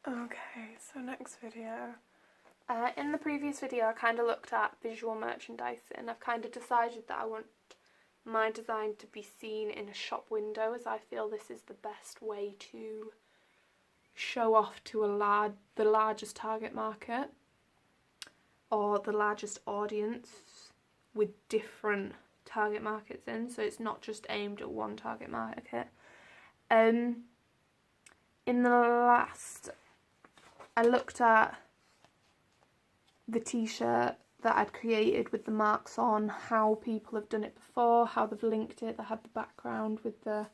Okay, so next video. In the previous video I kind of looked at visual merchandising. I've kind of decided that I want my design to be seen in a shop window, as I feel this is the best way to show off to the largest target market or the largest audience with different target markets in, so it's not just aimed at one target market. In the last, I looked at the t-shirt that I'd created with the marks on, how people have done it before, how they've linked it, they had the background with the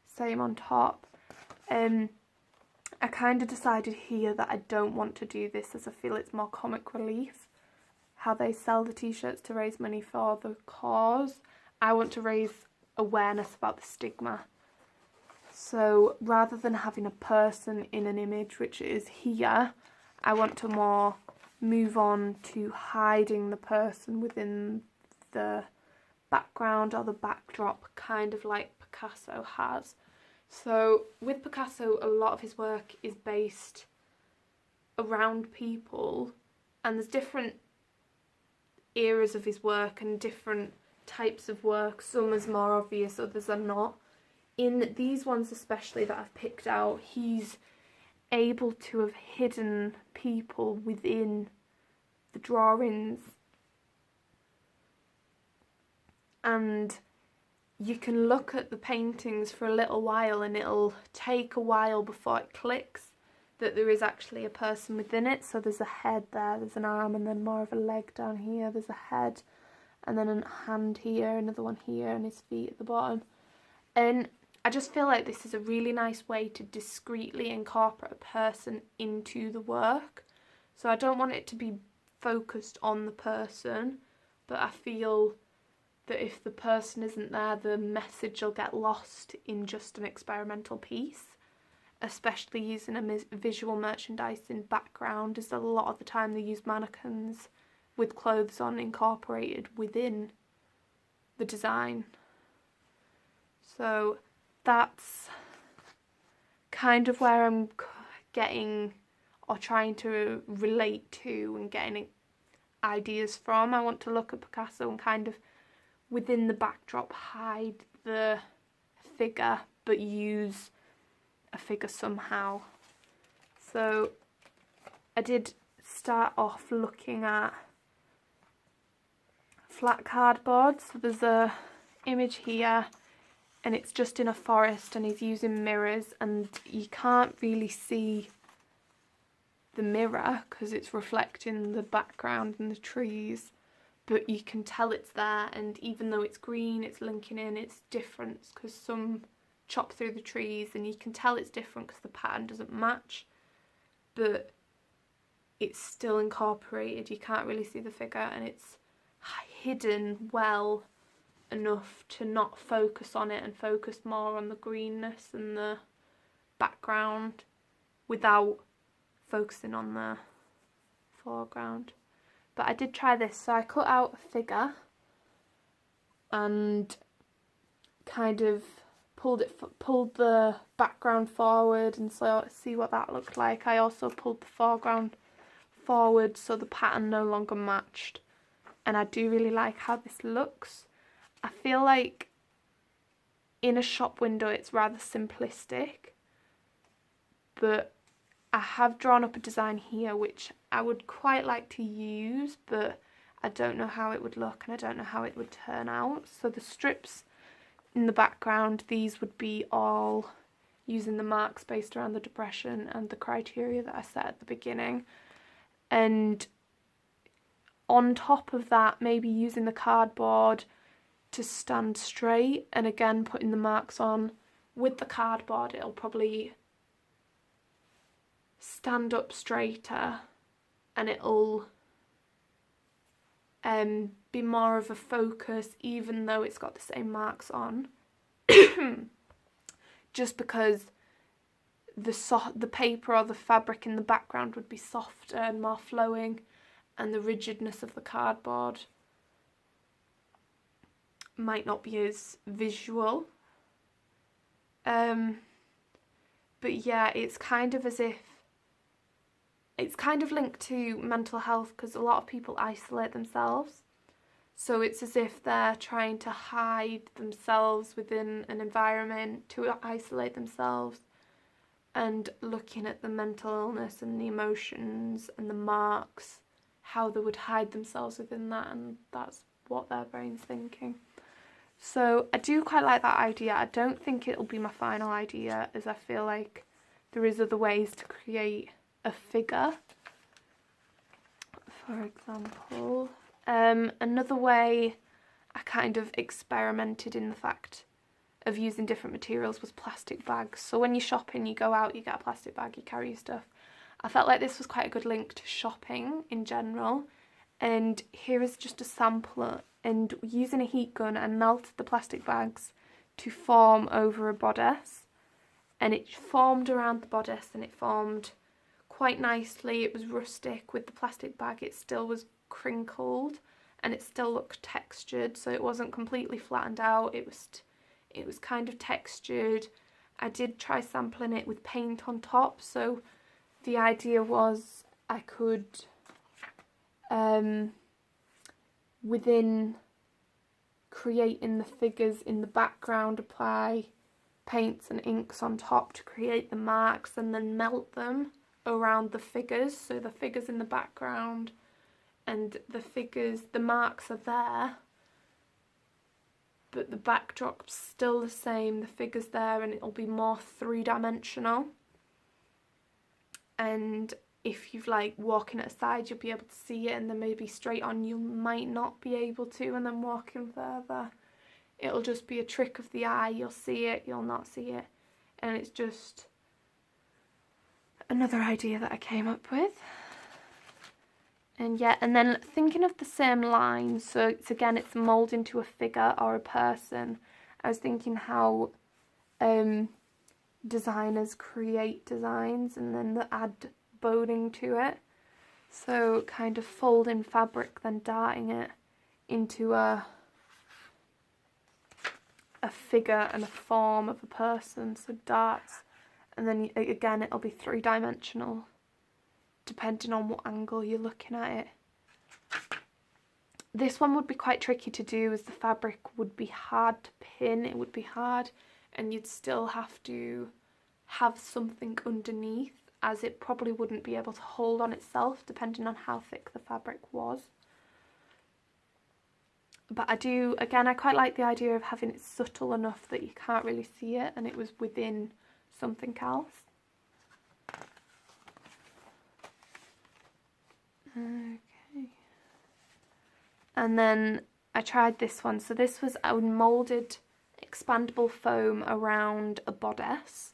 same on top. I kind of decided here that I don't want to do this, as I feel it's more comic relief, how they sell the t-shirts to raise money for the cause. I want to raise awareness about the stigma. So rather than having a person in an image, which is here, I want to more move on to hiding the person within the background or the backdrop, kind of like Picasso has. So with Picasso, a lot of his work is based around people, and there's different eras of his work and different types of work. Some is more obvious, others are not. In these ones especially that I've picked out, he's able to have hidden people within the drawings, and you can look at the paintings for a little while and it'll take a while before it clicks that there is actually a person within it. So there's a head there, there's an arm, and then more of a leg down here, there's a head, and then a hand here, another one here, and his feet at the bottom. And I just feel like this is a really nice way to discreetly incorporate a person into the work. So I don't want it to be focused on the person, but I feel that if the person isn't there, the message will get lost in just an experimental piece, especially using a visual merchandising background, as a lot of the time they use mannequins with clothes on incorporated within the design. So that's kind of where I'm getting or trying to relate to and getting ideas from. I want to look at Picasso and kind of within the backdrop hide the figure but use a figure somehow. So I did start off looking at flat cardboard. So there's a image here and it's just in a forest and he's using mirrors, and you can't really see the mirror because it's reflecting the background and the trees, but you can tell it's there, and even though it's green, it's linking in, it's different because some chop through the trees, and you can tell it's different because the pattern doesn't match, but it's still incorporated. You can't really see the figure, and it's hidden well enough to not focus on it and focus more on the greenness and the background without focusing on the foreground. But I did try this, so I cut out a figure and kind of pulled the background forward and see what that looked like. I also pulled the foreground forward so the pattern no longer matched, and I do really like how this looks. I feel like in a shop window it's rather simplistic, but I have drawn up a design here which I would quite like to use, but I don't know how it would look and I don't know how it would turn out. So the strips in the background, these would be all using the marks based around the depression and the criteria that I set at the beginning. And on top of that, maybe using the cardboard to stand straight, and again putting the marks on. With the cardboard it'll probably stand up straighter and it'll be more of a focus even though it's got the same marks on. Just because the paper or the fabric in the background would be softer and more flowing, and the rigidness of the cardboard might not be as visual. But yeah, it's kind of as if it's kind of linked to mental health because a lot of people isolate themselves. So it's as if they're trying to hide themselves within an environment to isolate themselves, and looking at the mental illness and the emotions and the marks, how they would hide themselves within that, and that's what their brain's thinking. So I do quite like that idea. I don't think it'll be my final idea, as I feel like there is other ways to create a figure. For example, another way I kind of experimented in the fact of using different materials was plastic bags. So when you're shopping, you go out, you get a plastic bag, you carry your stuff. I felt like this was quite a good link to shopping in general. And here is just a sampler. And using a heat gun, I melted the plastic bags to form over a bodice. And it formed around the bodice, and it formed quite nicely. It was rustic with the plastic bag. It still was crinkled, and it still looked textured. So it wasn't completely flattened out. It was kind of textured. I did try sampling it with paint on top. So the idea was I could, within creating the figures in the background, apply paints and inks on top to create the marks, and then melt them around the figures. So the figures in the background and the marks are there, but the backdrop's still the same, the figure's there, and it'll be more three-dimensional. And if you've like walking at a side, you'll be able to see it, and then maybe straight on you might not be able to, and then walking further it'll just be a trick of the eye. You'll see it, you'll not see it, and it's just another idea that I came up with. And yeah, and then thinking of the same lines, so it's mould into a figure or a person. I was thinking how designers create designs and then they add boning to it. So kind of folding fabric, then darting it into a figure and a form of a person. So darts, and then again it'll be three-dimensional depending on what angle you're looking at it. This one would be quite tricky to do, as the fabric would be hard to pin. It would be hard, and you'd still have to have something underneath, as it probably wouldn't be able to hold on itself depending on how thick the fabric was. But I quite like the idea of having it subtle enough that you can't really see it, and it was within something else. Okay. And then I tried this one. So this was a moulded expandable foam around a bodice,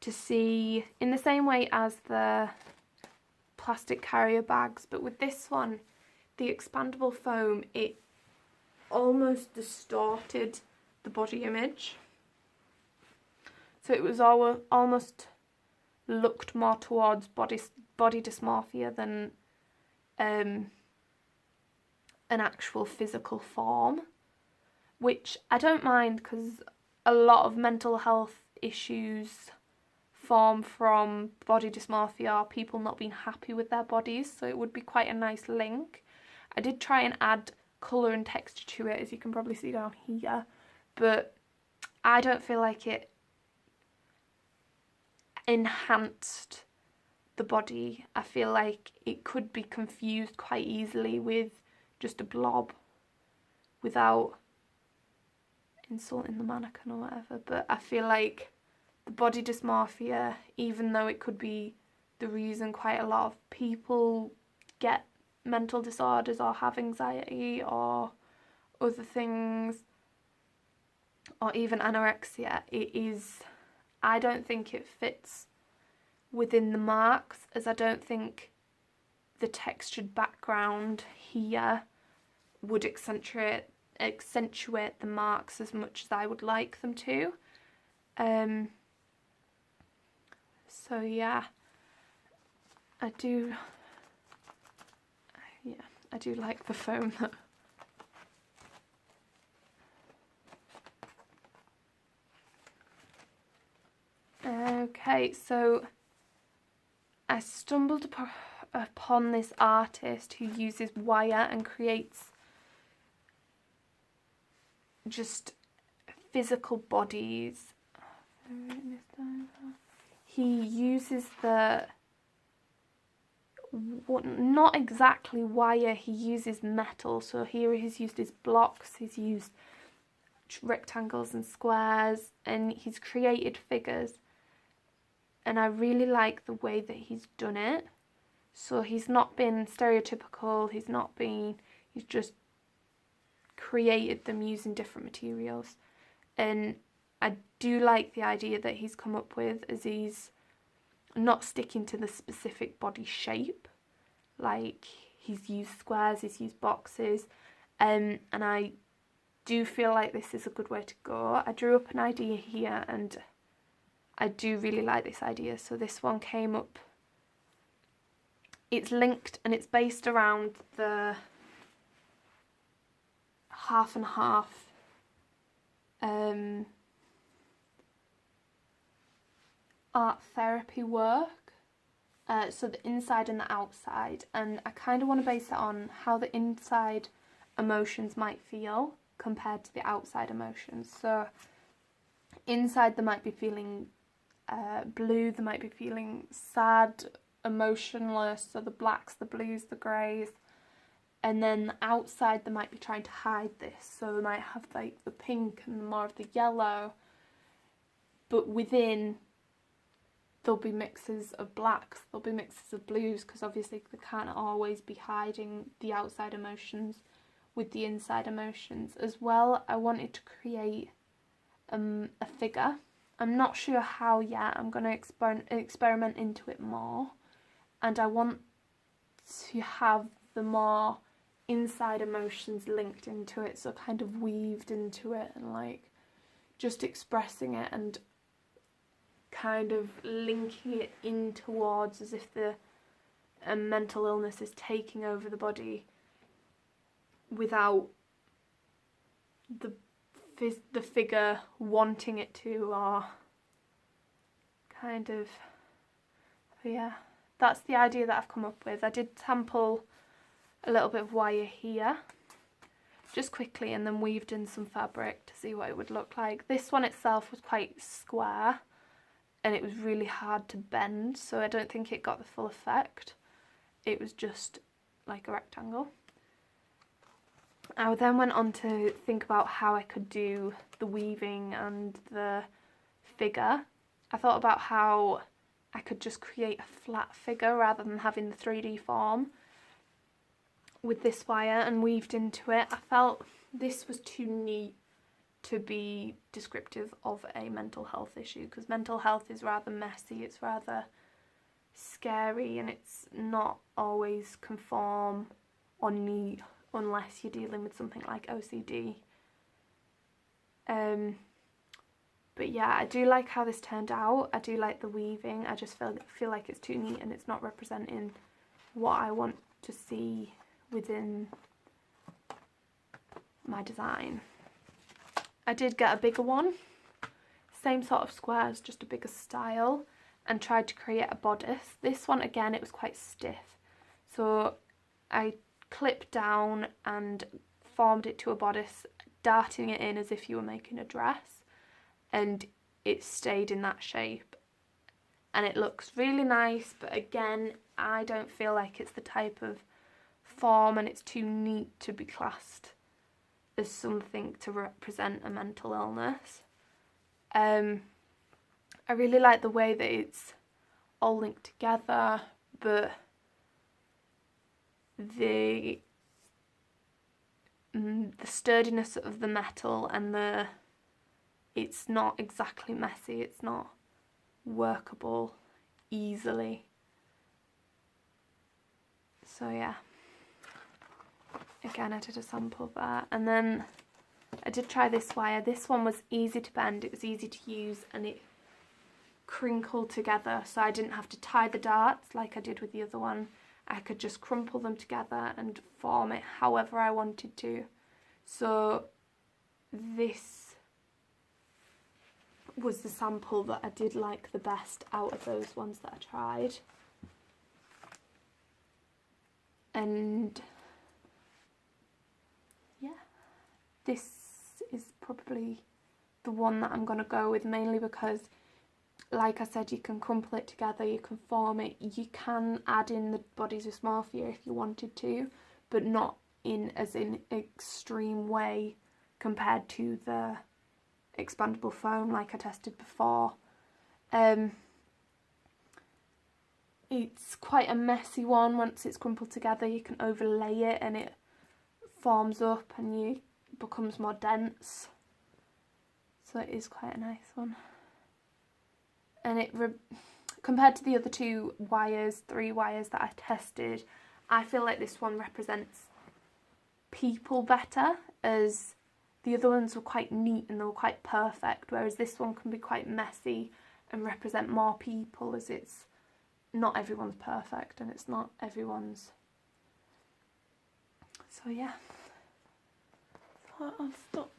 to see in the same way as the plastic carrier bags, but with this one, the expandable foam, it almost distorted the body image. So it was almost looked more towards body dysmorphia than an actual physical form, which I don't mind, because a lot of mental health issues form from body dysmorphia or people not being happy with their bodies, so it would be quite a nice link. I did try and add colour and texture to it, as you can probably see down here, but I don't feel like it enhanced the body. I feel like it could be confused quite easily with just a blob, without insulting the mannequin or whatever, but I feel like the body dysmorphia, even though it could be the reason quite a lot of people get mental disorders or have anxiety or other things, or even anorexia, I don't think it fits within the marks, as I don't think the textured background here would accentuate the marks as much as I would like them to. So yeah, I do like the foam. Okay, so I stumbled upon this artist who uses wire and creates just physical bodies. He uses not exactly wire, he uses metal. So here he's used his blocks, he's used rectangles and squares, and he's created figures. And I really like the way that he's done it. So he's not been stereotypical, he's just created them using different materials. And I do like the idea that he's come up with, as he's not sticking to the specific body shape. Like, he's used squares, he's used boxes, and I do feel like this is a good way to go. I drew up an idea here and I do really like this idea. So this one came up, it's linked and it's based around the half and half art therapy work. So the inside and the outside, and I kind of want to base it on how the inside emotions might feel compared to the outside emotions. So inside they might be feeling blue, they might be feeling sad, emotionless, so the blacks, the blues, the greys, and then the outside they might be trying to hide this, so they might have like the pink and more of the yellow, but within there'll be mixes of blacks, there'll be mixes of blues, because obviously they can't always be hiding the outside emotions with the inside emotions. As well, I wanted to create a figure. I'm not sure how yet, I'm going to experiment into it more, and I want to have the more inside emotions linked into it, so kind of weaved into it, and like just expressing it and kind of linking it in towards, as if the mental illness is taking over the body without the figure wanting it to, or kind of, yeah, that's the idea that I've come up with. I did sample a little bit of wire here just quickly and then weaved in some fabric to see what it would look like. This one itself was quite square and it was really hard to bend, so I don't think it got the full effect. It was just like a rectangle. I then went on to think about how I could do the weaving and the figure. I thought about how I could just create a flat figure rather than having the 3D form with this wire and weaved into it. I felt this was too neat to be descriptive of a mental health issue, because mental health is rather messy, it's rather scary, and it's not always conform or neat unless you're dealing with something like OCD. But yeah, I do like how this turned out. I do like the weaving. I just feel like it's too neat and it's not representing what I want to see within my design. I did get a bigger one, same sort of squares, just a bigger style, and tried to create a bodice. This one, again, it was quite stiff, so I clipped down and formed it to a bodice, darting it in as if you were making a dress, and it stayed in that shape. And it looks really nice, but again, I don't feel like it's the type of form, and it's too neat to be classed as something to represent a mental illness. I really like the way that it's all linked together, but the sturdiness of the metal and it's not exactly messy, it's not workable easily. So yeah, again I did a sample of that, and then I did try this wire. This one was easy to bend, it was easy to use, and it crinkled together, so I didn't have to tie the darts like I did with the other one. I could just crumple them together and form it however I wanted to. So this was the sample that I did like the best out of those ones that I tried. And yeah, this is probably the one that I'm going to go with, mainly because, like I said, you can crumple it together, you can form it, you can add in the bodies of dysmorphia if you wanted to, but not in extreme way compared to the expandable foam like I tested before. It's quite a messy one. Once it's crumpled together, you can overlay it and it forms up and becomes more dense. So it is quite a nice one. And it, compared to the other 3 wires that I tested, I feel like this one represents people better, as the other ones were quite neat and they were quite perfect, whereas this one can be quite messy and represent more people, as it's not everyone's perfect and it's not everyone's. So yeah, I thought